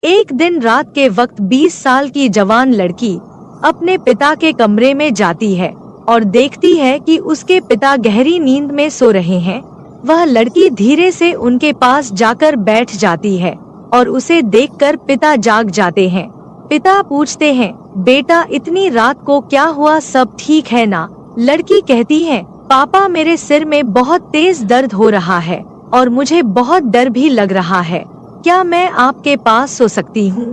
एक दिन रात के वक्त 20 साल की जवान लड़की अपने पिता के कमरे में जाती है और देखती है कि उसके पिता गहरी नींद में सो रहे हैं। वह लड़की धीरे से उनके पास जाकर बैठ जाती है और उसे देखकर पिता जाग जाते हैं। पिता पूछते हैं, बेटा इतनी रात को क्या हुआ, सब ठीक है ना? लड़की कहती है, पापा मेरे सिर में बहुत तेज दर्द हो रहा है और मुझे बहुत डर भी लग रहा है। क्या मैं आपके पास सो सकती हूँ?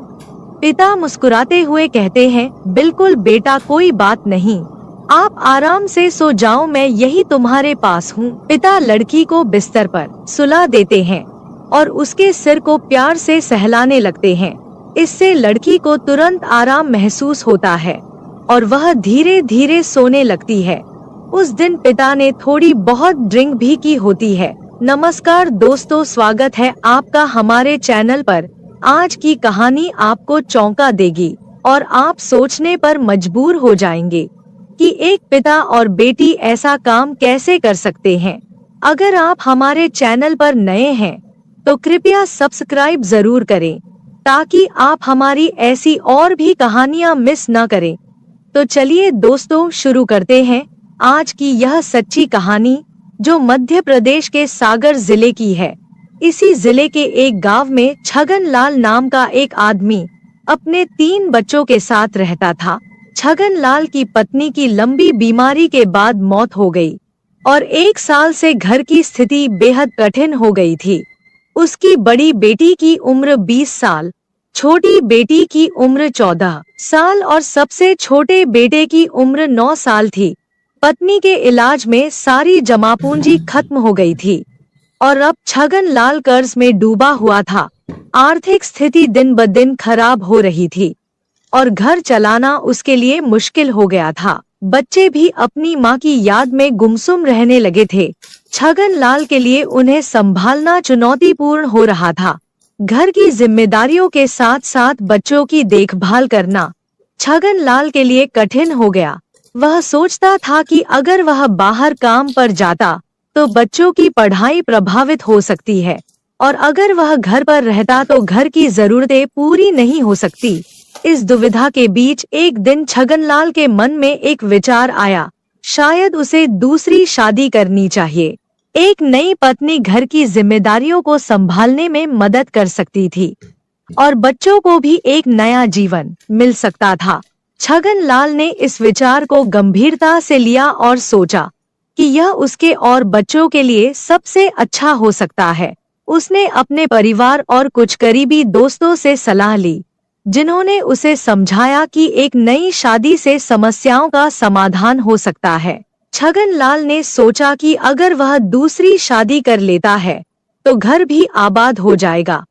पिता मुस्कुराते हुए कहते हैं, बिल्कुल बेटा, कोई बात नहीं, आप आराम से सो जाओ, मैं यही तुम्हारे पास हूँ। पिता लड़की को बिस्तर पर सुला देते हैं और उसके सिर को प्यार से सहलाने लगते हैं। इससे लड़की को तुरंत आराम महसूस होता है और वह धीरे धीरे सोने लगती है। उस दिन पिता ने थोड़ी बहुत ड्रिंक भी की होती है। नमस्कार दोस्तों, स्वागत है आपका हमारे चैनल पर। आज की कहानी आपको चौंका देगी और आप सोचने पर मजबूर हो जाएंगे कि एक पिता और बेटी ऐसा काम कैसे कर सकते हैं। अगर आप हमारे चैनल पर नए हैं तो कृपया सब्सक्राइब जरूर करें ताकि आप हमारी ऐसी और भी कहानियां मिस न करें। तो चलिए दोस्तों, शुरू करते हैं आज की यह सच्ची कहानी, जो मध्य प्रदेश के सागर जिले की है। इसी जिले के एक गांव में छगन लाल नाम का एक आदमी अपने 3 बच्चों के साथ रहता था। छगन लाल की पत्नी की लंबी बीमारी के बाद मौत हो गई और 1 साल से घर की स्थिति बेहद कठिन हो गई थी। उसकी बड़ी बेटी की उम्र 20 साल, छोटी बेटी की उम्र 14 साल और सबसे छोटे बेटे की उम्र 9 साल थी। पत्नी के इलाज में सारी जमा पूंजी खत्म हो गई थी और अब छगन लाल कर्ज में डूबा हुआ था। आर्थिक स्थिति दिन ब दिन खराब हो रही थी और घर चलाना उसके लिए मुश्किल हो गया था। बच्चे भी अपनी मां की याद में गुमसुम रहने लगे थे। छगन लाल के लिए उन्हें संभालना चुनौतीपूर्ण हो रहा था। घर की जिम्मेदारियों के साथ साथ बच्चों की देखभाल करना छगन लाल के लिए कठिन हो गया। वह सोचता था कि अगर वह बाहर काम पर जाता तो बच्चों की पढ़ाई प्रभावित हो सकती है और अगर वह घर पर रहता तो घर की जरूरतें पूरी नहीं हो सकती। इस दुविधा के बीच एक दिन छगनलाल के मन में एक विचार आया, शायद उसे दूसरी शादी करनी चाहिए। एक नई पत्नी घर की जिम्मेदारियों को संभालने में मदद कर सकती थी और बच्चों को भी एक नया जीवन मिल सकता था। छगनलाल ने इस विचार को गंभीरता से लिया और सोचा कि यह उसके और बच्चों के लिए सबसे अच्छा हो सकता है। उसने अपने परिवार और कुछ करीबी दोस्तों से सलाह ली, जिन्होंने उसे समझाया कि एक नई शादी से समस्याओं का समाधान हो सकता है। छगनलाल ने सोचा कि अगर वह दूसरी शादी कर लेता है तो घर भी आबाद हो जाएगा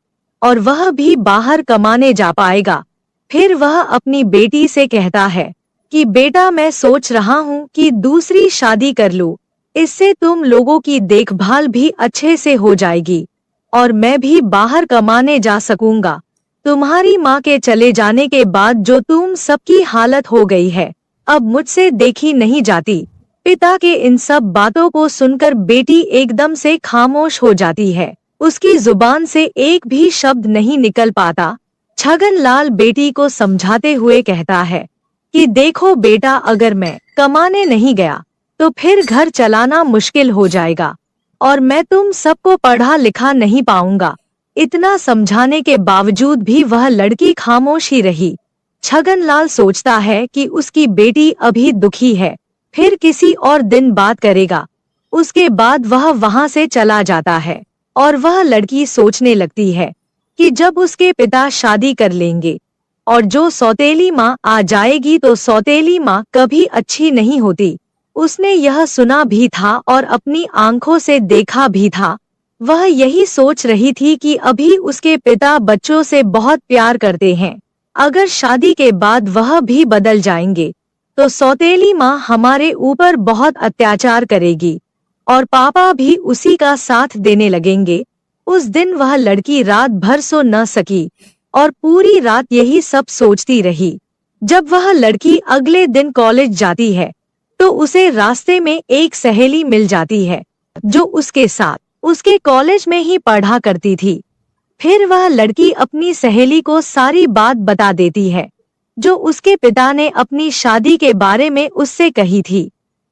और वह भी बाहर कमाने जा पाएगा। फिर वह अपनी बेटी से कहता है कि बेटा, मैं सोच रहा हूँ कि दूसरी शादी कर लूं। इससे तुम लोगों की देखभाल भी अच्छे से हो जाएगी और मैं भी बाहर कमाने जा सकूंगा। तुम्हारी माँ के चले जाने के बाद जो तुम सबकी हालत हो गई है, अब मुझसे देखी नहीं जाती। पिता के इन सब बातों को सुनकर बेटी एकदम से खामोश हो जाती है। उसकी जुबान से एक भी शब्द नहीं निकल पाता। छगनलाल बेटी को समझाते हुए कहता है कि देखो बेटा, अगर मैं कमाने नहीं गया तो फिर घर चलाना मुश्किल हो जाएगा और मैं तुम सबको पढ़ा लिखा नहीं पाऊंगा। इतना समझाने के बावजूद भी वह लड़की खामोश ही रही। छगनलाल सोचता है कि उसकी बेटी अभी दुखी है, फिर किसी और दिन बात करेगा। उसके बाद वह वहां से चला जाता है और वह लड़की सोचने लगती है कि जब उसके पिता शादी कर लेंगे और जो सौतेली माँ आ जाएगी तो सौतेली माँ कभी अच्छी नहीं होती। उसने यह सुना भी था और अपनी आंखों से देखा भी था। वह यही सोच रही थी कि अभी उसके पिता बच्चों से बहुत प्यार करते हैं। अगर शादी के बाद वह भी बदल जाएंगे तो सौतेली माँ हमारे ऊपर बहुत अत्याचार करेगी और पापा भी उसी का साथ देने लगेंगे। उस दिन वह लड़की रात भर सो न सकी और पूरी रात यही सब सोचती रही। जब वह लड़की अगले दिन कॉलेज जाती है तो उसे रास्ते में एक सहेली मिल जाती है जो उसके साथ उसके कॉलेज में ही पढ़ा करती थी। फिर वह लड़की अपनी सहेली को सारी बात बता देती है जो उसके पिता ने अपनी शादी के बारे में उससे कही थी।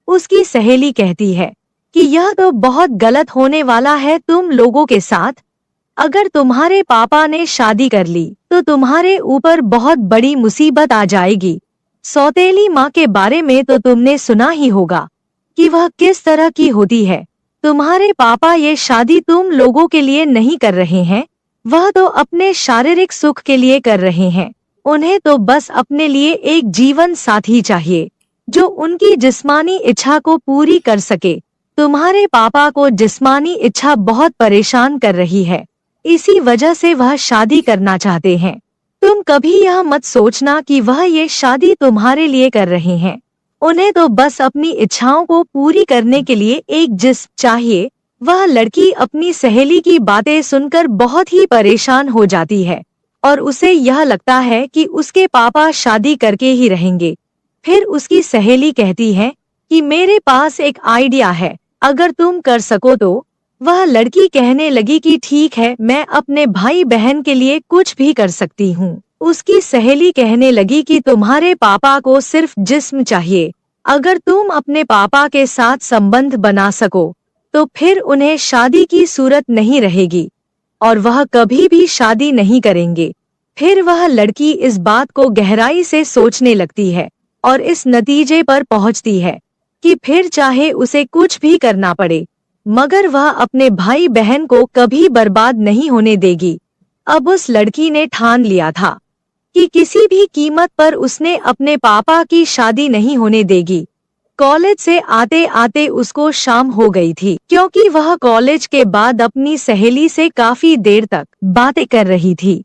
उसकी सहेली कहती है कि यह तो बहुत गलत होने वाला है तुम लोगों के साथ। अगर तुम्हारे पापा ने शादी कर ली तो तुम्हारे ऊपर बहुत बड़ी मुसीबत आ जाएगी। सौतेली माँ के बारे में तो तुमने सुना ही होगा कि वह किस तरह की होती है। तुम्हारे पापा ये शादी तुम लोगों के लिए नहीं कर रहे हैं, वह तो अपने शारीरिक सुख के लिए कर रहे हैं। उन्हें तो बस अपने लिए एक जीवन साथी चाहिए जो उनकी जिस्मानी इच्छा को पूरी कर सके। तुम्हारे पापा को जिस्मानी इच्छा बहुत परेशान कर रही है, इसी वजह से वह शादी करना चाहते हैं। तुम कभी यह मत सोचना कि वह ये शादी तुम्हारे लिए कर रहे हैं। उन्हें तो बस अपनी इच्छाओं को पूरी करने के लिए एक जिस्म चाहिए। वह लड़की अपनी सहेली की बातें सुनकर बहुत ही परेशान हो जाती है और उसे यह लगता है कि उसके पापा शादी करके ही रहेंगे। फिर उसकी सहेली कहती है कि मेरे पास एक आइडिया है, अगर तुम कर सको तो। वह लड़की कहने लगी कि ठीक है, मैं अपने भाई बहन के लिए कुछ भी कर सकती हूँ। उसकी सहेली कहने लगी कि तुम्हारे पापा को सिर्फ जिस्म चाहिए, अगर तुम अपने पापा के साथ संबंध बना सको तो फिर उन्हें शादी की सूरत नहीं रहेगी और वह कभी भी शादी नहीं करेंगे। फिर वह लड़की इस बात को गहराई से सोचने लगती है और इस नतीजे पर पहुंचती है कि फिर चाहे उसे कुछ भी करना पड़े मगर वह अपने भाई बहन को कभी बर्बाद नहीं होने देगी। अब उस लड़की ने ठान लिया था कि किसी भी कीमत पर उसने अपने पापा की शादी नहीं होने देगी। कॉलेज से आते आते उसको शाम हो गई थी, क्योंकि वह कॉलेज के बाद अपनी सहेली से काफी देर तक बातें कर रही थी।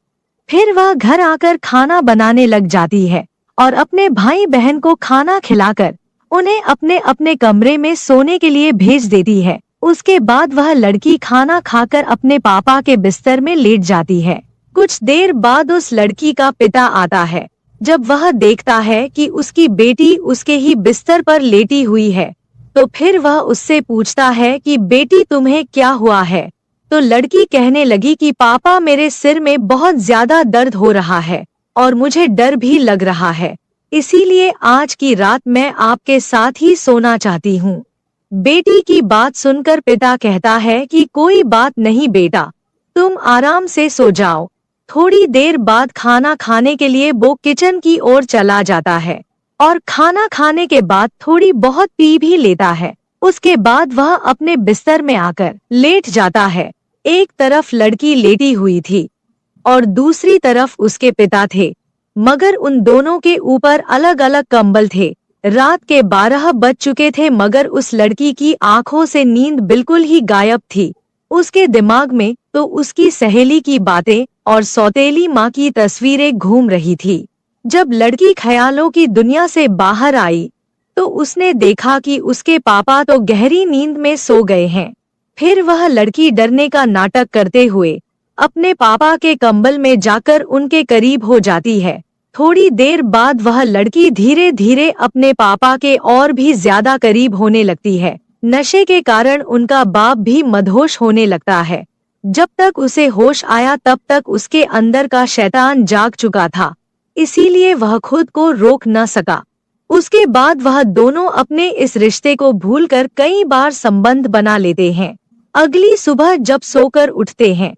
फिर वह घर आकर खाना बनाने लग जाती है और अपने भाई बहन को खाना खिलाकर उन्हें अपने अपने कमरे में सोने के लिए भेज देती है। उसके बाद वह लड़की खाना खाकर अपने पापा के बिस्तर में लेट जाती है। कुछ देर बाद उस लड़की का पिता आता है। जब वह देखता है कि उसकी बेटी उसके ही बिस्तर पर लेटी हुई है तो फिर वह उससे पूछता है कि बेटी तुम्हें क्या हुआ है। तो लड़की कहने लगी कि पापा मेरे सिर में बहुत ज्यादा दर्द हो रहा है और मुझे डर भी लग रहा है, इसीलिए आज की रात मैं आपके साथ ही सोना चाहती हूँ। बेटी की बात सुनकर पिता कहता है कि कोई बात नहीं बेटा, तुम आराम से सो जाओ। थोड़ी देर बाद खाना खाने के लिए वो किचन की ओर चला जाता है और खाना खाने के बाद थोड़ी बहुत पी भी लेता है। उसके बाद वह अपने बिस्तर में आकर लेट जाता है। एक तरफ लड़की लेटी हुई थी और दूसरी तरफ उसके पिता थे, मगर उन दोनों के ऊपर अलग अलग कंबल थे। रात के 12 बज चुके थे मगर उस लड़की की आंखों से नींद बिल्कुल ही गायब थी। उसके दिमाग में तो उसकी सहेली की बातें और सौतेली माँ की तस्वीरें घूम रही थी। जब लड़की ख्यालों की दुनिया से बाहर आई तो उसने देखा कि उसके पापा तो गहरी नींद में सो गए हैं। फिर वह लड़की डरने का नाटक करते हुए अपने पापा के कंबल में जाकर उनके करीब हो जाती है। थोड़ी देर बाद वह लड़की धीरे धीरे अपने पापा के और भी ज्यादा करीब होने लगती है। नशे के कारण उनका बाप भी मदहोश होने लगता है। जब तक उसे होश आया तब तक उसके अंदर का शैतान जाग चुका था, इसीलिए वह खुद को रोक न सका। उसके बाद वह दोनों अपने इस रिश्ते को भूलकर कई बार संबंध बना लेते हैं। अगली सुबह जब सोकर उठते हैं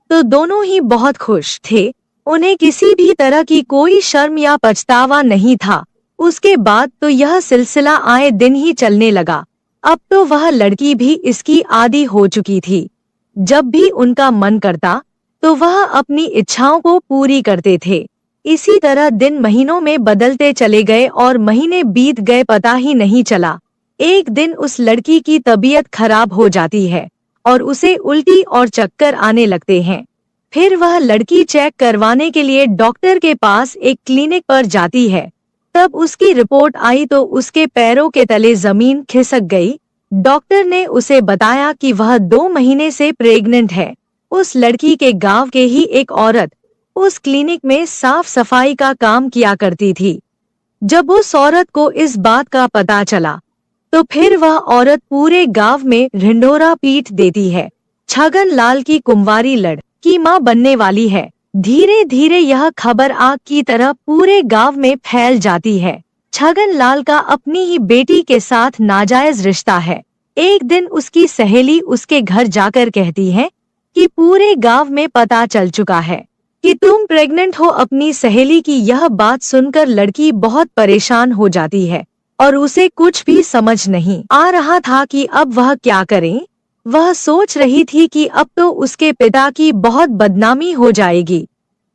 तो दोनों ही बहुत खुश थे। उन्हें किसी भी तरह की कोई शर्म या पछतावा नहीं था। उसके बाद तो यह सिलसिला आए दिन ही चलने लगा। अब तो वह लड़की भी इसकी आदी हो चुकी थी। जब भी उनका मन करता तो वह अपनी इच्छाओं को पूरी करते थे। इसी तरह दिन महीनों में बदलते चले गए और महीने बीत गए, पता ही नहीं चला। एक दिन उस लड़की की तबीयत खराब हो जाती है और उसे उल्टी और चक्कर आने लगते हैं। फिर वह लड़की चेक करवाने के लिए डॉक्टर के पास एक क्लिनिक पर जाती है। तब उसकी रिपोर्ट आई तो उसके पैरों के तले जमीन खिसक गई। डॉक्टर ने उसे बताया कि वह 2 महीने से प्रेग्नेंट है। उस लड़की के गांव के ही एक औरत उस क्लिनिक में साफ सफाई का काम किया करती थी। जब उस औरत को इस बात का पता चला तो फिर वह औरत पूरे गांव में ढिंढोरा पीट देती है। छगन लाल की कुंवारी की मां बनने वाली है। धीरे धीरे यह खबर आग की तरह पूरे गांव में फैल जाती है। छगन लाल का अपनी ही बेटी के साथ नाजायज रिश्ता है। एक दिन उसकी सहेली उसके घर जाकर कहती है कि पूरे गांव में पता चल चुका है कि तुम प्रेग्नेंट हो। अपनी सहेली की यह बात सुनकर लड़की बहुत परेशान हो जाती है और उसे कुछ भी समझ नहीं आ रहा था कि अब वह क्या करे। वह सोच रही थी कि अब तो उसके पिता की बहुत बदनामी हो जाएगी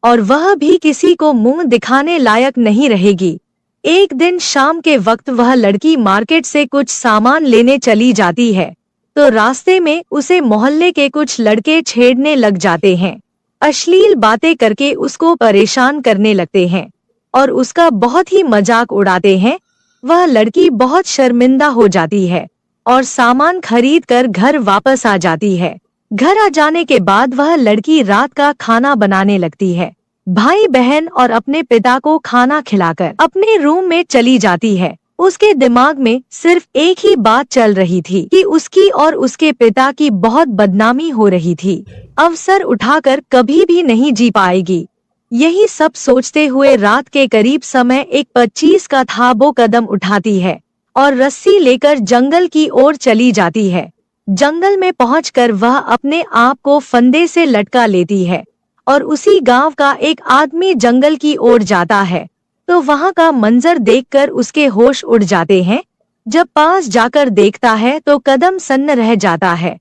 और वह भी किसी को मुंह दिखाने लायक नहीं रहेगी। एक दिन शाम के वक्त वह लड़की मार्केट से कुछ सामान लेने चली जाती है तो रास्ते में उसे मोहल्ले के कुछ लड़के छेड़ने लग जाते हैं। अश्लील बातें करके उसको परेशान करने लगते हैं और उसका बहुत ही मजाक उड़ाते हैं। वह लड़की बहुत शर्मिंदा हो जाती है और सामान खरीद कर घर वापस आ जाती है। घर आ जाने के बाद वह लड़की रात का खाना बनाने लगती है। भाई बहन और अपने पिता को खाना खिलाकर अपने रूम में चली जाती है। उसके दिमाग में सिर्फ एक ही बात चल रही थी कि उसकी और उसके पिता की बहुत बदनामी हो रही थी। अवसर उठाकर कभी भी नहीं जी पाएगी। यही सब सोचते हुए रात के करीब समय एक 25 का था वो कदम उठाती है और रस्सी लेकर जंगल की ओर चली जाती है। जंगल में पहुंचकर वह अपने आप को फंदे से लटका लेती है और उसी गांव का एक आदमी जंगल की ओर जाता है तो वहां का मंजर देखकर उसके होश उड़ जाते हैं। जब पास जाकर देखता है तो कदम सन्न रह जाता है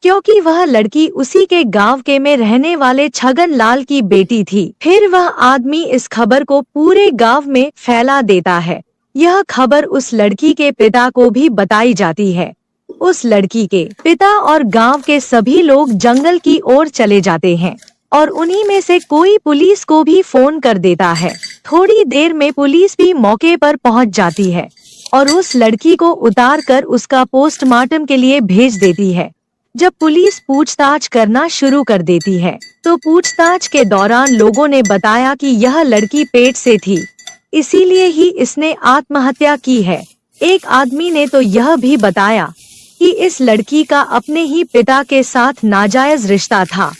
क्योंकि वह लड़की उसी के गांव के में रहने वाले छगन लाल की बेटी थी। फिर वह आदमी इस खबर को पूरे गांव में फैला देता है। यह खबर उस लड़की के पिता को भी बताई जाती है। उस लड़की के पिता और गांव के सभी लोग जंगल की ओर चले जाते हैं और उन्हीं में से कोई पुलिस को भी फोन कर देता है। थोड़ी देर में पुलिस भी मौके पर पहुंच जाती है और उस लड़की को उतार कर उसका पोस्टमार्टम के लिए भेज देती है। जब पुलिस पूछताछ करना शुरू कर देती है तो पूछताछ के दौरान लोगों ने बताया कि यह लड़की पेट से थी, इसीलिए ही इसने आत्महत्या की है। एक आदमी ने तो यह भी बताया कि इस लड़की का अपने ही पिता के साथ नाजायज रिश्ता था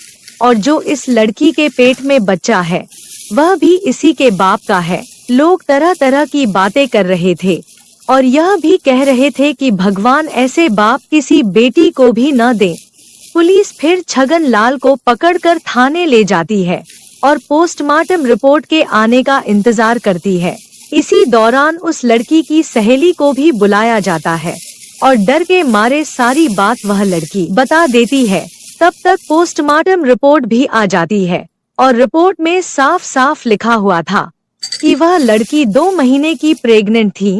और जो इस लड़की के पेट में बच्चा है वह भी इसी के बाप का है। लोग तरह तरह की बातें कर रहे थे और यह भी कह रहे थे कि भगवान ऐसे बाप किसी बेटी को भी न दे। पुलिस फिर छगन लाल को पकड़कर थाने ले जाती है और पोस्टमार्टम रिपोर्ट के आने का इंतजार करती है। इसी दौरान उस लड़की की सहेली को भी बुलाया जाता है और डर के मारे सारी बात वह लड़की बता देती है। तब तक पोस्टमार्टम रिपोर्ट भी आ जाती है और रिपोर्ट में साफ साफ लिखा हुआ था कि वह लड़की 2 महीने की प्रेग्नेंट थी।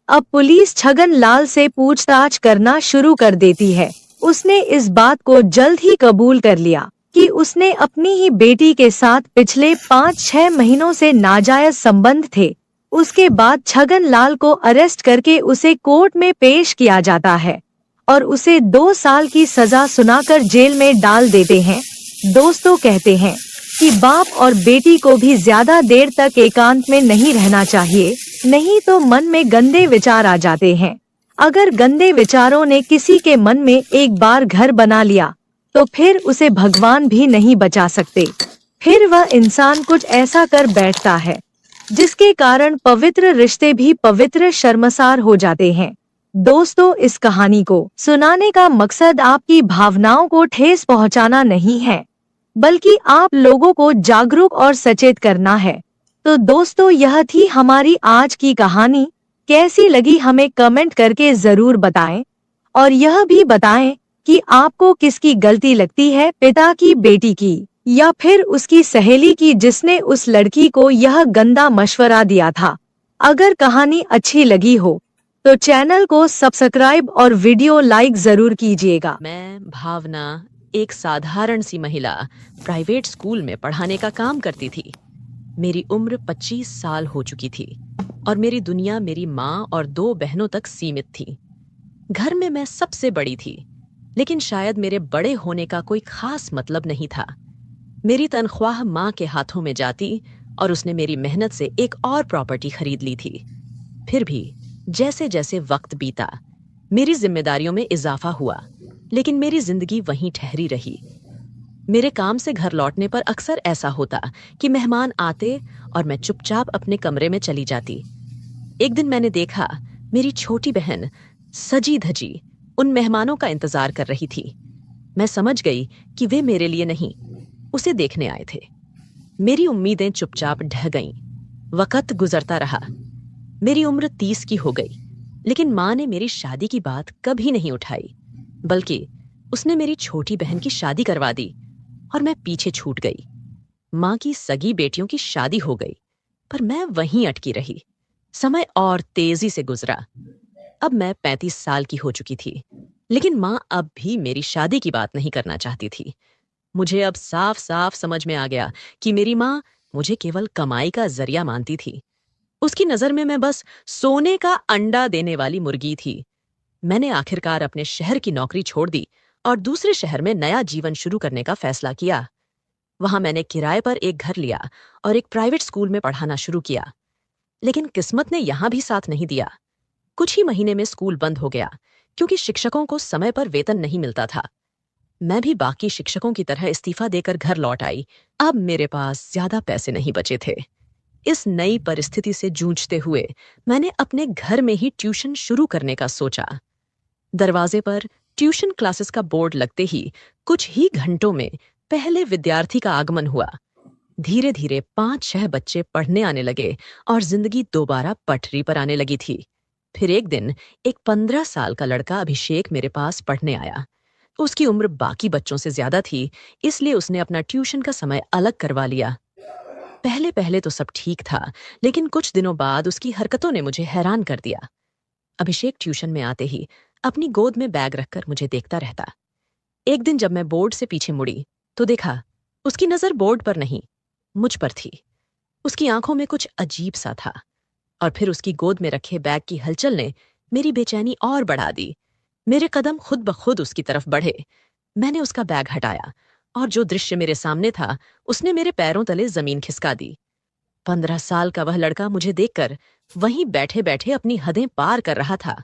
अब पुलिस छगन लाल से पूछताछ करना शुरू कर देती है। उसने इस बात को जल्द ही कबूल कर लिया कि उसने अपनी ही बेटी के साथ पिछले 5-6 महीनों से नाजायज संबंध थे। उसके बाद छगन लाल को अरेस्ट करके उसे कोर्ट में पेश किया जाता है और उसे 2 साल की सजा सुनाकर जेल में डाल देते हैं। दोस्तों कहते हैं कि बाप और बेटी को भी ज्यादा देर तक एकांत में नहीं रहना चाहिए, नहीं तो मन में गंदे विचार आ जाते हैं। अगर गंदे विचारों ने किसी के मन में एक बार घर बना लिया तो फिर उसे भगवान भी नहीं बचा सकते। फिर वह इंसान कुछ ऐसा कर बैठता है जिसके कारण पवित्र रिश्ते भी पवित्र शर्मसार हो जाते हैं। दोस्तों, इस कहानी को सुनाने का मकसद आपकी भावनाओं को ठेस पहुंचाना नहीं है, बल्कि आप लोगों को जागरूक और सचेत करना है। तो दोस्तों, यह थी हमारी आज की कहानी। कैसी लगी हमें कमेंट करके जरूर बताएं और यह भी बताएं कि आपको किसकी गलती लगती है, पिता की, बेटी की या फिर उसकी सहेली की जिसने उस लड़की को यह गंदा मशवरा दिया था। अगर कहानी अच्छी लगी हो तो चैनल को सब्सक्राइब और वीडियो लाइक जरूर कीजिएगा। मैं भावना एक साधारण सी महिला प्राइवेट स्कूल में पढ़ाने का काम करती थी। मेरी उम्र 25 साल हो चुकी थी और मेरी दुनिया मेरी माँ और 2 बहनों तक सीमित थी। घर में मैं सबसे बड़ी थी, लेकिन शायद मेरे बड़े होने का कोई खास मतलब नहीं था। मेरी तनख्वाह माँ के हाथों में जाती और उसने मेरी मेहनत से एक और प्रॉपर्टी खरीद ली थी। फिर भी जैसे जैसे वक्त बीता, मेरी जिम्मेदारियों में इजाफा हुआ, लेकिन मेरी जिंदगी वहीं ठहरी रही। मेरे काम से घर लौटने पर अक्सर ऐसा होता कि मेहमान आते और मैं चुपचाप अपने कमरे में चली जाती। एक दिन मैंने देखा मेरी छोटी बहन सजी धजी उन मेहमानों का इंतजार कर रही थी। मैं समझ गई कि वे मेरे लिए नहीं, उसे देखने आए थे। मेरी उम्मीदें चुपचाप ढह गईं। वक्त गुजरता रहा। मेरी उम्र 30 की हो गई, लेकिन माँ ने मेरी शादी की बात कभी नहीं उठाई, बल्कि उसने मेरी छोटी बहन की शादी करवा दी और मैं पीछे छूट गई। माँ की सगी बेटियों की शादी हो गई, पर मैं वहीं अटकी रही। समय और तेजी से गुजरा। अब मैं 35 साल की हो चुकी थी, लेकिन माँ अब भी मेरी शादी की बात नहीं करना चाहती थी। मुझे अब साफ साफ समझ में आ गया कि मेरी माँ मुझे केवल कमाई का जरिया मानती थी। उसकी नजर में मैं बस सोने का अंडा देने वाली मुर्गी थी। मैंने आखिरकार अपने शहर की नौकरी छोड़ दी और दूसरे शहर में नया जीवन शुरू करने का फैसला किया। वहां मैंने किराए पर एक घर लिया और एक प्राइवेट स्कूल में पढ़ाना शुरू किया। लेकिन किस्मत ने यहां भी साथ नहीं दिया। कुछ ही महीने में स्कूल बंद हो गया, क्योंकि शिक्षकों को समय पर वेतन नहीं मिलता था। मैं भी बाकी शिक्षकों की तरह इस्तीफा देकर घर लौट आई। अब मेरे पास ज्यादा पैसे नहीं बचे थे। इस नई परिस्थिति से जूझते हुए मैंने अपने घर में ही ट्यूशन शुरू करने का सोचा। दरवाजे पर ट्यूशन क्लासेस का बोर्ड लगते ही कुछ ही घंटों में पहले विद्यार्थी का आगमन हुआ। धीरे धीरे 5-6 बच्चे पढ़ने आने लगे और जिंदगी दोबारा पटरी पर आने लगी थी। फिर एक दिन एक 15 साल का लड़का अभिषेक मेरे पास पढ़ने आया। उसकी उम्र बाकी बच्चों से ज्यादा थी, इसलिए उसने अपना ट्यूशन का समय अलग करवा लिया। पहले पहले तो सब ठीक था, लेकिन कुछ दिनों बाद उसकी हरकतों ने मुझे हैरान कर दिया। अभिषेक ट्यूशन में आते ही अपनी गोद में बैग रखकर मुझे देखता रहता। एक दिन जब मैं बोर्ड से पीछे मुड़ी तो देखा उसकी नजर बोर्ड पर नहीं, मुझ पर थी। उसकी आंखों में कुछ अजीब सा था। और फिर उसकी गोद में रखे बैग की हलचल ने मेरी बेचैनी और बढ़ा दी। मेरे कदम खुद ब खुद उसकी तरफ बढ़े। मैंने उसका बैग हटाया और जो दृश्य मेरे सामने था उसने मेरे पैरों तले जमीन खिसका दी। 15 साल का वह लड़का मुझे देखकर वहीं बैठे बैठे अपनी हदें पार कर रहा था।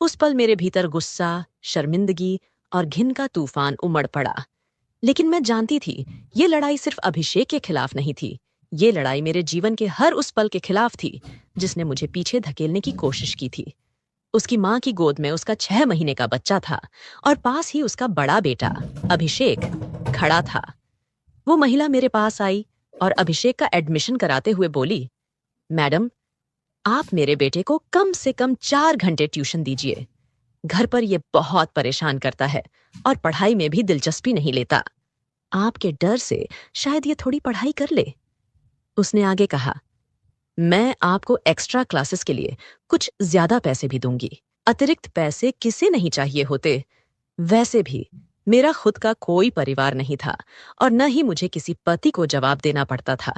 उस पल मेरे भीतर गुस्सा, शर्मिंदगी और घिन का तूफान उमड़ पड़ा। लेकिन मैं जानती थी ये लड़ाई सिर्फ अभिषेक के खिलाफ नहीं थी। ये लड़ाई मेरे जीवन के हर उस पल के खिलाफ थी जिसने मुझे पीछे धकेलने की कोशिश की थी। उसकी माँ की गोद में उसका 6 महीने का बच्चा था और पास ही उसका बड़ा बेटा अभिषेक खड़ा था। वो महिला मेरे पास आई और अभिषेक का एडमिशन कराते हुए बोली, मैडम, आप मेरे बेटे को कम से कम 4 घंटे ट्यूशन दीजिए। घर पर ये बहुत परेशान करता है और पढ़ाई में भी दिलचस्पी नहीं लेता। आपके डर से शायद ये थोड़ी पढ़ाई कर ले। उसने आगे कहा, मैं आपको एक्स्ट्रा क्लासेस के लिए कुछ ज्यादा पैसे भी दूंगी। अतिरिक्त पैसे किसे नहीं चाहिए होते। वैसे भी मेरा खुद का कोई परिवार नहीं था और न ही मुझे किसी पति को जवाब देना पड़ता था।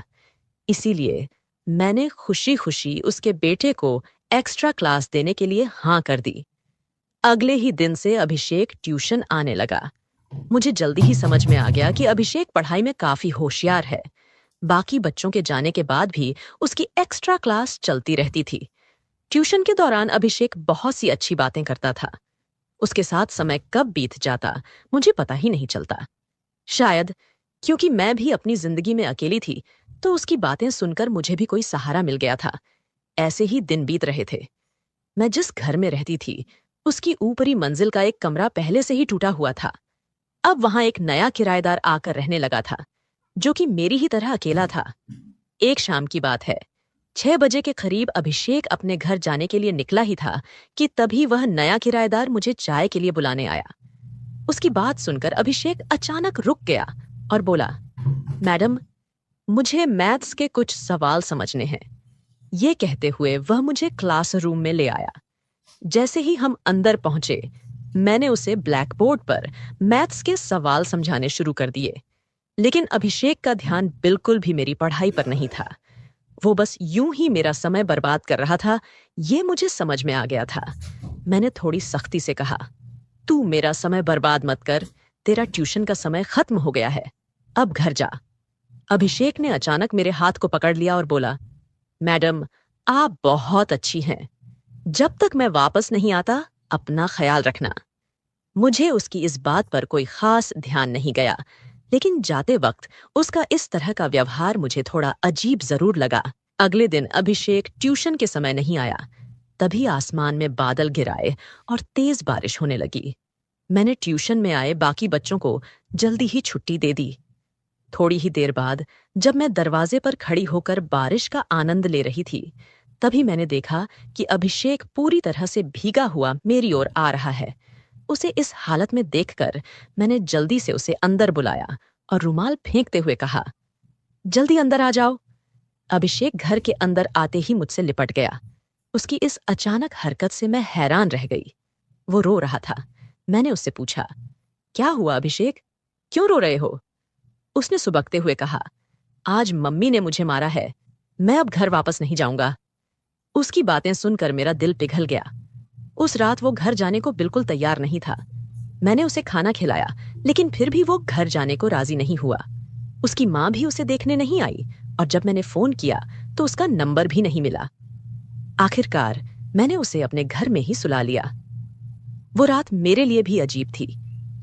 इसीलिए मैंने खुशी खुशी उसके बेटे को एक्स्ट्रा क्लास देने के लिए हाँ कर दी। अगले ही दिन से अभिषेक ट्यूशन आने लगा। मुझे जल्दी ही समझ में आ गया कि अभिषेक पढ़ाई में काफी होशियार है। बाकी बच्चों के जाने के बाद भी उसकी एक्स्ट्रा क्लास चलती रहती थी। ट्यूशन के दौरान अभिषेक बहुत सी अच्छी बातें करता था। उसके साथ समय कब बीत जाता मुझे पता ही नहीं चलता। शायद क्योंकि मैं भी अपनी जिंदगी में अकेली थी, तो उसकी बातें सुनकर मुझे भी कोई सहारा मिल गया था। ऐसे ही दिन बीत रहे थे। मैं जिस घर में रहती थी उसकी ऊपरी मंजिल का एक कमरा पहले से ही टूटा हुआ था। अब वहां एक नया किराएदार आकर रहने लगा था, जो कि मेरी ही तरह अकेला था। एक शाम की बात है, 6 बजे के करीब अभिषेक अपने घर जाने के लिए निकला ही था कि तभी वह नया किराएदार मुझे चाय के लिए बुलाने आया। उसकी बात सुनकर अभिषेक अचानक रुक गया और बोला, मैडम, मुझे मैथ्स के कुछ सवाल समझने हैं। ये कहते हुए वह मुझे क्लासरूम में ले आया। जैसे ही हम अंदर पहुंचे, मैंने उसे ब्लैक बोर्ड पर मैथ्स के सवाल समझाने शुरू कर दिए। लेकिन अभिषेक का ध्यान बिल्कुल भी मेरी पढ़ाई पर नहीं था। वो बस यूं ही मेरा समय बर्बाद कर रहा था। ये मुझे समझ में आ गया था। मैंने थोड़ी सख्ती से कहा, तू मेरा समय बर्बाद मत कर। तेरा ट्यूशन का समय खत्म हो गया है, अब घर जा। अभिषेक ने अचानक मेरे हाथ को पकड़ लिया और बोला, मैडम, आप बहुत अच्छी हैं। जब तक मैं वापस नहीं आता अपना ख्याल रखना। मुझे उसकी इस बात पर कोई खास ध्यान नहीं गया, लेकिन जाते वक्त उसका इस तरह का व्यवहार मुझे थोड़ा अजीब जरूर लगा। अगले दिन अभिषेक ट्यूशन के समय नहीं आया। तभी आसमान में बादल घिराए और तेज बारिश होने लगी। मैंने ट्यूशन में आए बाकी बच्चों को जल्दी ही छुट्टी दे दी। थोड़ी ही देर बाद जब मैं दरवाजे पर खड़ी होकर बारिश का आनंद ले रही थी, तभी मैंने देखा कि अभिषेक पूरी तरह से भीगा हुआ मेरी ओर आ रहा है। उसे इस हालत में देखकर मैंने जल्दी से उसे अंदर बुलाया और रुमाल फेंकते हुए कहा, जल्दी अंदर आ जाओ। अभिषेक घर के अंदर आते ही मुझसे लिपट गया। उसकी इस अचानक हरकत से मैं हैरान रह गई। वो रो रहा था। मैंने उससे पूछा, क्या हुआ अभिषेक, क्यों रो रहे हो? उसने सुबकते हुए कहा, आज मम्मी ने मुझे मारा है, मैं अब घर वापस नहीं जाऊंगा। उसकी बातें सुनकर मेरा दिल पिघल गया। उस रात वो घर जाने को बिल्कुल तैयार नहीं था। मैंने उसे खाना खिलाया, लेकिन फिर भी वो घर जाने को राजी नहीं हुआ। उसकी माँ भी उसे देखने नहीं आई और जब मैंने फोन किया तो उसका नंबर भी नहीं मिला। आखिरकार मैंने उसे अपने घर में ही सुला लिया। वो रात मेरे लिए भी अजीब थी,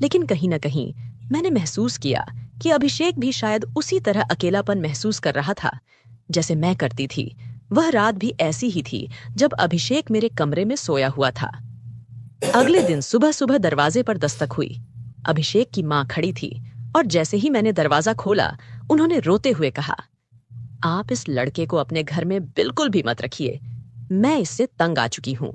लेकिन कहीं न कहीं मैंने महसूस किया कि अभिषेक भी शायद उसी तरह अकेलापन महसूस कर रहा था जैसे मैं करती थी। वह रात भी ऐसी ही थी जब अभिषेक मेरे कमरे में सोया हुआ था। अगले दिन सुबह सुबह दरवाजे पर दस्तक हुई। अभिषेक की माँ खड़ी थी और जैसे ही मैंने दरवाजा खोला, उन्होंने रोते हुए कहा, आप इस लड़के को अपने घर में बिल्कुल भी मत रखिए, मैं इससे तंग आ चुकी हूँ,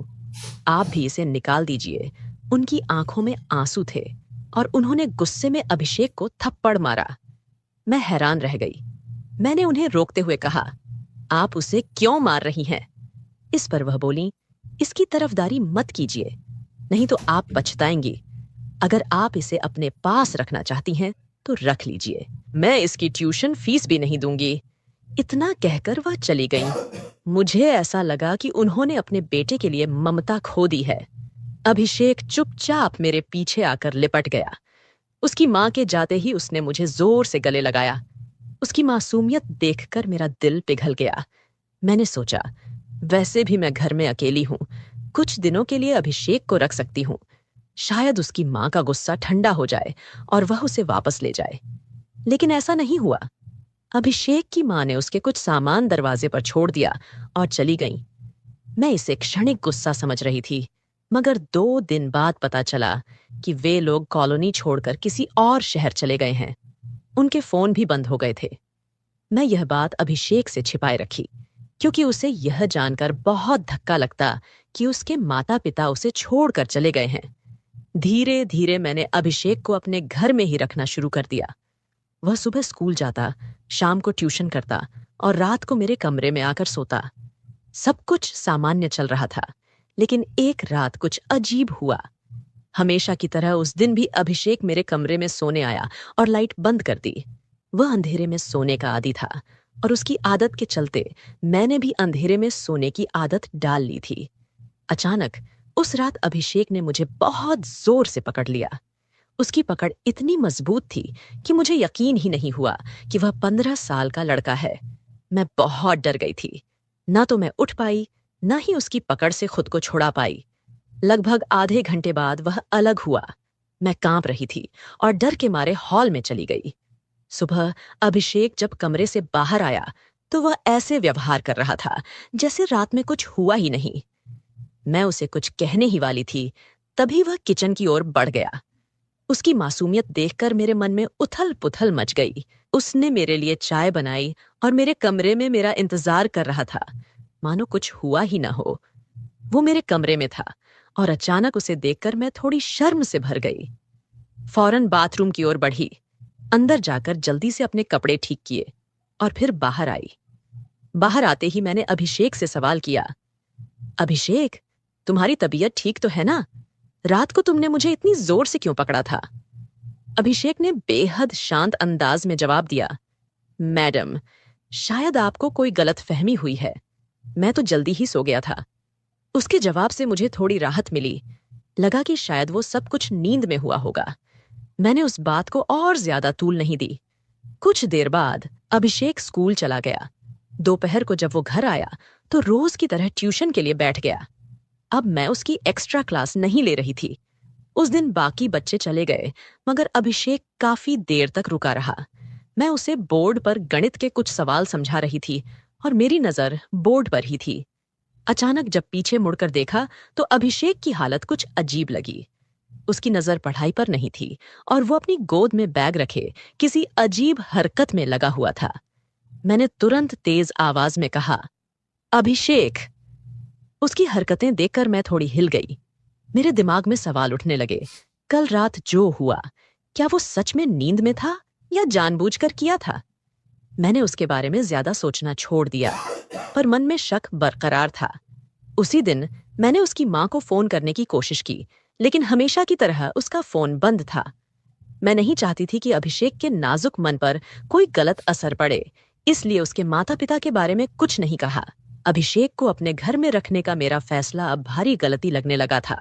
आप भी इसे निकाल दीजिए। उनकी आंखों में आंसू थे और उन्होंने गुस्से में अभिषेक को थप्पड़ मारा। मैं हैरान रह गई। मैंने उन्हें रोकते हुए कहा, आप उसे क्यों मार रही हैं? इस पर वह बोली, इसकी तरफदारी मत कीजिए, नहीं तो आप पछताएंगी। अगर आप इसे अपने पास रखना चाहती हैं तो रख लीजिए, मैं इसकी ट्यूशन फीस भी नहीं दूंगी। इतना कहकर वह चली गई। मुझे ऐसा लगा कि उन्होंने अपने बेटे के लिए ममता खो दी है। अभिषेक चुपचाप मेरे पीछे आकर लिपट गया। उसकी माँ के जाते ही उसने मुझे जोर से गले लगाया। उसकी मासूमियत देखकर मेरा दिल पिघल गया। मैंने सोचा, वैसे भी मैं घर में अकेली हूँ, कुछ दिनों के लिए अभिषेक को रख सकती हूँ। शायद उसकी माँ का गुस्सा ठंडा हो जाए और वह उसे वापस ले जाए। लेकिन ऐसा नहीं हुआ। अभिषेक की माँ ने उसके कुछ सामान दरवाजे पर छोड़ दिया और चली गई। मैं इसे क्षणिक गुस्सा समझ रही थी, मगर 2 दिन बाद पता चला कि वे लोग कॉलोनी छोड़कर किसी और शहर चले गए हैं। उनके फोन भी बंद हो गए थे। मैं यह बात अभिषेक से छिपाए रखी, क्योंकि उसे यह जानकर बहुत धक्का लगता कि उसके माता पिता उसे छोड़कर चले गए हैं। धीरे धीरे मैंने अभिषेक को अपने घर में ही रखना शुरू कर दिया। वह सुबह स्कूल जाता, शाम को ट्यूशन करता और रात को मेरे कमरे में आकर सोता। सब कुछ सामान्य चल रहा था, लेकिन एक रात कुछ अजीब हुआ। हमेशा की तरह उस दिन भी अभिषेक मेरे कमरे में सोने आया और लाइट बंद कर दी। वह अंधेरे में सोने का आदी था और उसकी आदत के चलते मैंने भी अंधेरे में सोने की आदत डाल ली थी। अचानक उस रात अभिषेक ने मुझे बहुत जोर से पकड़ लिया। उसकी पकड़ इतनी मजबूत थी कि मुझे यकीन ही नहीं हुआ कि वह 15 साल का लड़का है। मैं बहुत डर गई थी। ना तो मैं उठ पाई, ना ही उसकी पकड़ से खुद को छुड़ा पाई। लगभग आधे घंटे बाद वह अलग हुआ। मैं कांप रही थी और डर के मारे हॉल में चली गई। सुबह अभिषेक जब कमरे से बाहर आया तो वह ऐसे व्यवहार कर रहा था जैसे रात में कुछ हुआ ही नहीं। मैं उसे कुछ कहने ही वाली थी, तभी वह किचन की ओर बढ़ गया। उसकी मासूमियत देखकर मेरे मन में उथल पुथल मच गई। उसने मेरे लिए चाय बनाई और मेरे कमरे में मेरा इंतजार कर रहा था, मानो कुछ हुआ ही ना हो। वो मेरे कमरे में था और अचानक उसे देखकर मैं थोड़ी शर्म से भर गई। फौरन बाथरूम की ओर बढ़ी, अंदर जाकर जल्दी से अपने कपड़े ठीक किए और फिर बाहर आई। बाहर आते ही मैंने अभिषेक से सवाल किया, अभिषेक, तुम्हारी तबीयत ठीक तो है ना? रात को तुमने मुझे इतनी जोर से क्यों पकड़ा था? अभिषेक ने बेहद शांत अंदाज में जवाब दिया, मैडम, शायद आपको कोई गलतफहमी हुई है, मैं तो जल्दी ही सो गया था। उसके जवाब से मुझे थोड़ी राहत मिली। लगा कि शायद वो सब कुछ नींद में हुआ होगा। मैंने उस बात को और ज्यादा तूल नहीं दी। कुछ देर बाद अभिषेक स्कूल चला गया। दोपहर को जब वो घर आया तो रोज की तरह ट्यूशन के लिए बैठ गया। अब मैं उसकी एक्स्ट्रा क्लास नहीं ले रही थी। उस दिन बाकी बच्चे चले गए, मगर अभिषेक काफी देर तक रुका रहा। मैं उसे बोर्ड पर गणित के कुछ सवाल समझा रही थी और मेरी नजर बोर्ड पर ही थी। अचानक जब पीछे मुड़कर देखा तो अभिषेक की हालत कुछ अजीब लगी। उसकी नजर पढ़ाई पर नहीं थी और वो अपनी गोद में बैग रखे किसी अजीब हरकत में लगा हुआ था। मैंने तुरंत तेज आवाज में कहा, अभिषेक। उसकी हरकतें देखकर मैं थोड़ी हिल गई। मेरे दिमाग में सवाल उठने लगे। कल रात जो हुआ, क्या वो सच में नींद में था या जानबूझकर किया था? मैंने उसके बारे में ज्यादा सोचना छोड़ दिया, पर मन में शक बरकरार था। उसी दिन मैंने उसकी मां को फोन करने की कोशिश की, लेकिन हमेशा की तरह उसका फोन बंद था। मैं नहीं चाहती थी कि अभिषेक के नाजुक मन पर कोई गलत असर पड़े, इसलिए उसके माता पिता के बारे में कुछ नहीं कहा। अभिषेक को अपने घर में रखने का मेरा फैसला अब भारी गलती लगने लगा था,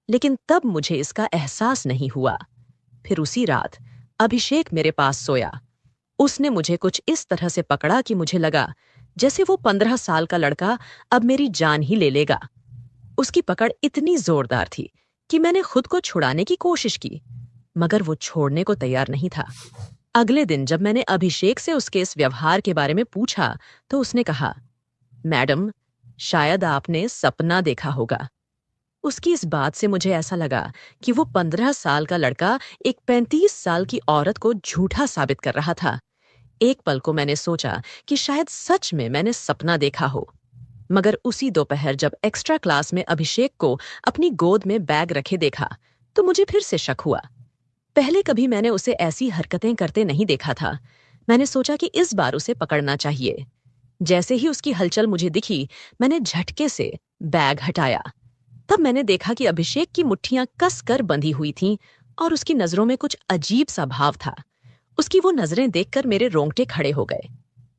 लेकिन तब मुझे इसका एहसास नहीं हुआ। फिर उसी रात अभिषेक मेरे पास सोया। उसने मुझे कुछ इस तरह से पकड़ा कि मुझे लगा जैसे वो 15 साल का लड़का अब मेरी जान ही ले लेगा। उसकी पकड़ इतनी जोरदार थी कि मैंने खुद को छुड़ाने की कोशिश की, मगर वो छोड़ने को तैयार नहीं था। अगले दिन जब मैंने अभिषेक से उसके इस व्यवहार के बारे में पूछा तो उसने कहा, मैडम, शायद आपने सपना देखा होगा। उसकी इस बात से मुझे ऐसा लगा कि वो 15 साल का लड़का एक 35 साल की औरत को झूठा साबित कर रहा था। एक पल को मैंने सोचा कि शायद सच में मैंने सपना देखा हो, मगर उसी दोपहर जब एक्स्ट्रा क्लास में अभिषेक को अपनी गोद में बैग रखे देखा तो मुझे फिर से शक हुआ। पहले कभी मैंने उसे ऐसी हरकतें करते नहीं देखा था। मैंने सोचा कि इस बार उसे पकड़ना चाहिए। जैसे ही उसकी हलचल मुझे दिखी, मैंने झटके से बैग हटाया। तब मैंने देखा कि अभिषेक की मुट्ठियां कसकर बंधी हुई थीं और उसकी नजरों में कुछ अजीब सा भाव था। उसकी वो नजरें देखकर मेरे रोंगटे खड़े हो गए।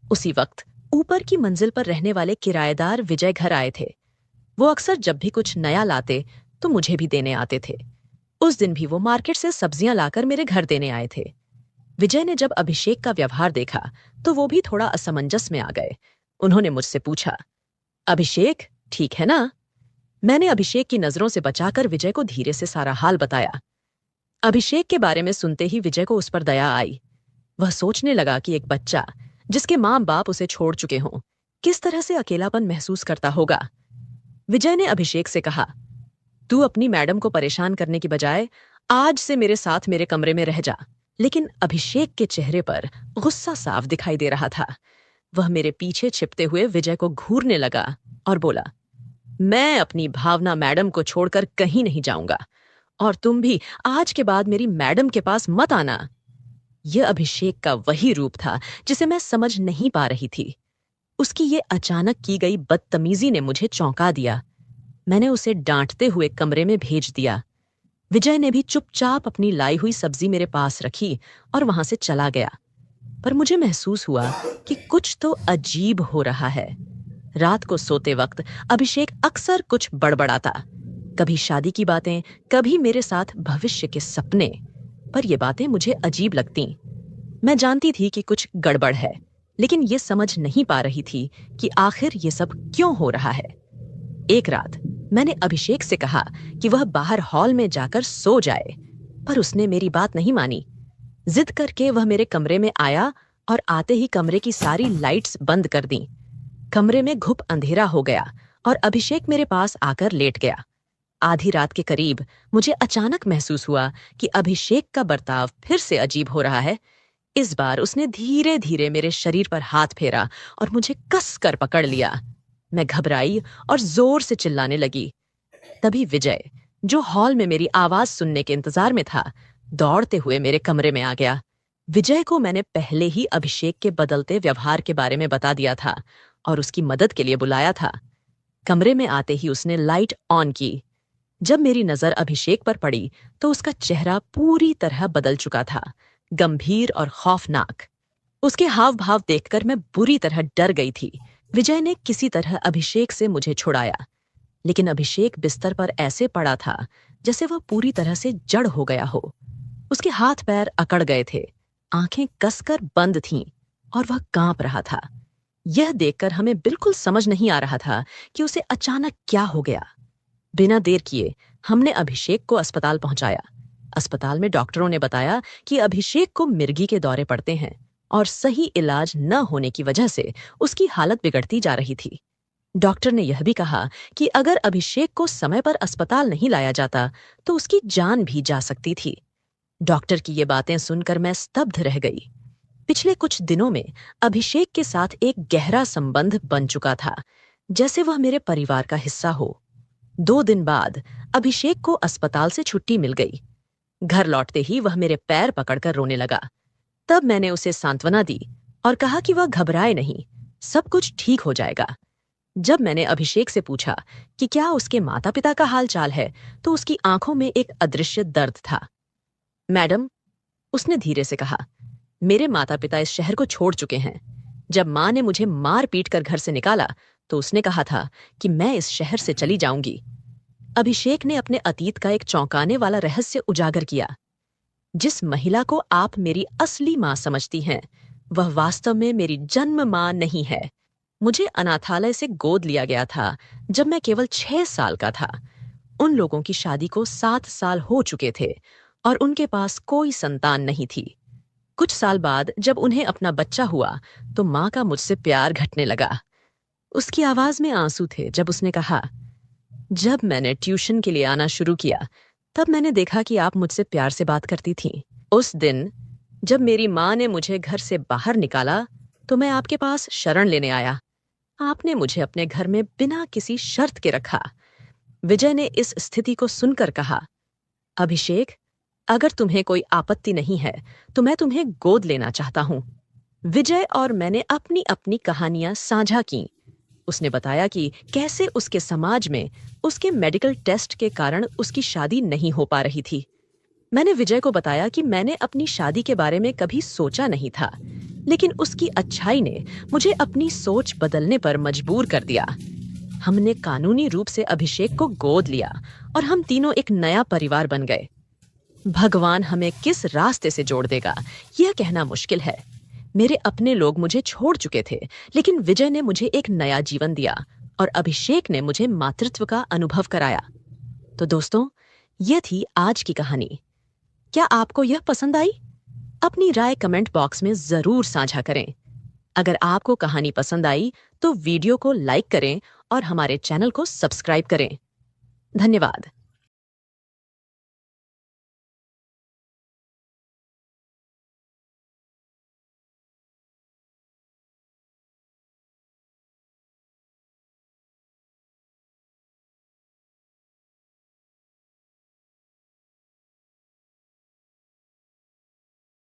उसी वक्त ऊपर की मंजिल पर रहने वाले किराएदार विजय घर आए थे। वो अक्सर जब भी कुछ नया लाते तो मुझे भी देने आते थे। उस दिन भी वो मार्केट से सब्जियां लाकर मेरे घर देने आए थे। विजय ने जब अभिषेक का व्यवहार देखा तो वो भी थोड़ा असमंजस में आ गए। उन्होंने मुझसे पूछा, अभिषेक ठीक है ना? मैंने अभिषेक की नजरों से बचाकर विजय को धीरे से सारा हाल बताया। अभिषेक के बारे में सुनते ही विजय को उस पर दया आई। वह सोचने लगा कि एक बच्चा जिसके माँ बाप उसे छोड़ चुके हों, किस तरह से अकेलापन महसूस करता होगा। विजय ने अभिषेक से कहा, तू अपनी मैडम को परेशान करने की बजाय आज से मेरे साथ मेरे कमरे में रह जा। लेकिन अभिषेक के चेहरे पर गुस्सा साफ दिखाई दे रहा था। वह मेरे पीछे छिपते हुए विजय को घूरने लगा और बोला, मैं अपनी भावना मैडम को छोड़कर कहीं नहीं जाऊंगा और तुम भी आज के बाद मेरी मैडम के पास मत आना। यह अभिषेक का वही रूप था जिसे मैं समझ नहीं पा रही थी। उसकी ये अचानक की गई बदतमीजी ने मुझे चौंका दिया। मैंने उसे डांटते हुए कमरे में भेज दिया। विजय ने भी चुपचाप अपनी लाई हुई सब्जी मेरे पास रखी और वहां से चला गया। पर मुझे महसूस हुआ कि कुछ तो अजीब हो रहा है। रात को सोते वक्त अभिषेक अक्सर कुछ बड़बड़ाता, कभी शादी की बातें, कभी मेरे साथ भविष्य के सपने। पर ये बातें मुझे अजीब लगती। मैं जानती थी कि कुछ गड़बड़ है, लेकिन ये समझ नहीं पा रही थी कि आखिर ये सब क्यों हो रहा है। एक रात मैंने अभिषेक से कहा कि वह बाहर हॉल में जाकर सो जाए, पर उसने मेरी बात नहीं मानी। जिद करके वह मेरे कमरे में आया और आते ही कमरे की सारी लाइट्स बंद कर दी। कमरे में घुप अंधेरा हो गया और अभिषेक मेरे पास आकर लेट गया। आधी रात के करीब मुझे अचानक महसूस हुआ कि अभिषेक का बर्ताव फिर से अजीब हो रहा है। इस बार उसने धीरे धीरे मेरे शरीर पर हाथ फेरा और मुझे कस कर पकड़ लिया। मैं घबराई और जोर से चिल्लाने लगी। तभी विजय, जो हॉल में मेरी आवाज सुनने के इंतजार में था, दौड़ते हुए मेरे कमरे में आ गया। विजय को मैंने पहले ही अभिषेक के बदलते व्यवहार के बारे में बता दिया था और उसकी मदद के लिए बुलाया था। कमरे में आते ही उसने लाइट ऑन की। जब मेरी नजर अभिषेक पर पड़ी तो उसका चेहरा पूरी तरह बदल चुका था, गंभीर और खौफनाक। उसके हाव भाव देखकर मैं बुरी तरह डर गई थी। विजय ने किसी तरह अभिषेक से मुझे छुड़ाया, लेकिन अभिषेक बिस्तर पर ऐसे पड़ा था जैसे वह पूरी तरह से जड़ हो गया हो। उसके हाथ पैर अकड़ गए थे, आंखें कसकर बंद थीं और वह कांप रहा था। यह देखकर हमें बिल्कुल समझ नहीं आ रहा था कि उसे अचानक क्या हो गया। बिना देर किए हमने अभिषेक को अस्पताल पहुंचाया। अस्पताल में डॉक्टरों ने बताया कि अभिषेक को मिर्गी के दौरे पड़ते हैं और सही इलाज न होने की वजह से उसकी हालत बिगड़ती जा रही थी। डॉक्टर ने यह भी कहा कि अगर अभिषेक को समय पर अस्पताल नहीं लाया जाता तो उसकी जान भी जा सकती थी। डॉक्टर की ये बातें सुनकर मैं स्तब्ध रह गई। पिछले कुछ दिनों में अभिषेक के साथ एक गहरा संबंध बन चुका था, जैसे वह मेरे परिवार का हिस्सा हो। 2 दिन बाद अभिषेक को अस्पताल से छुट्टी मिल गई। घर लौटते ही वह मेरे पैर पकड़कर रोने लगा। तब मैंने उसे सांत्वना दी और कहा कि वह घबराए नहीं, सब कुछ ठीक हो जाएगा। जब मैंने अभिषेक से पूछा कि क्या उसके माता पिता का हाल चाल है, तो उसकी आंखों में एक अदृश्य दर्द था। मैडम, उसने धीरे से कहा, मेरे माता पिता इस शहर को छोड़ चुके हैं। जब माँ ने मुझे मार पीट कर घर से निकाला तो उसने कहा था कि मैं इस शहर से चली जाऊंगी। अभिषेक ने अपने अतीत का एक चौंकाने वाला रहस्य उजागर किया। जिस महिला को आप मेरी असली माँ समझती हैं, वह वास्तव में मेरी जन्म माँ नहीं है। मुझे अनाथालय से गोद लिया गया था जब मैं केवल 6 साल का था। उन लोगों की शादी को 7 साल हो चुके थे और उनके पास कोई संतान नहीं थी। कुछ साल बाद जब उन्हें अपना बच्चा हुआ तो माँ का मुझसे प्यार घटने लगा। उसकी आवाज में आंसू थे जब उसने कहा, जब मैंने ट्यूशन के लिए आना शुरू किया तब मैंने देखा कि आप मुझसे प्यार से बात करती थीं। उस दिन जब मेरी माँ ने मुझे घर से बाहर निकाला तो मैं आपके पास शरण लेने आया। आपने मुझे अपने घर में बिना किसी शर्त के रखा। विजय ने इस स्थिति को सुनकर कहा, अभिषेक, अगर तुम्हें कोई आपत्ति नहीं है तो मैं तुम्हें गोद लेना चाहता हूं। विजय और मैंने अपनी अपनी कहानियां साझा की। उसने बताया कि कैसे उसके समाज में उसके मेडिकल टेस्ट के कारण उसकी शादी नहीं हो पा रही थी। मैंने विजय को बताया कि मैंने अपनी शादी के बारे में कभी सोचा नहीं था, लेकिन उसकी अच्छाई ने मुझे अपनी सोच बदलने पर मजबूर कर दिया। हमने कानूनी रूप से अभिषेक को गोद लिया और हम तीनों एक नया परिवार बन गए। भगवान हमें किस रास्ते से जोड़ देगा, यह कहना मुश्किल है। मेरे अपने लोग मुझे छोड़ चुके थे, लेकिन विजय ने मुझे एक नया जीवन दिया और अभिषेक ने मुझे मातृत्व का अनुभव कराया। तो दोस्तों, यह थी आज की कहानी। क्या आपको यह पसंद आई? अपनी राय कमेंट बॉक्स में जरूर साझा करें। अगर आपको कहानी पसंद आई तो वीडियो को लाइक करें और हमारे चैनल को सब्सक्राइब करें। धन्यवाद।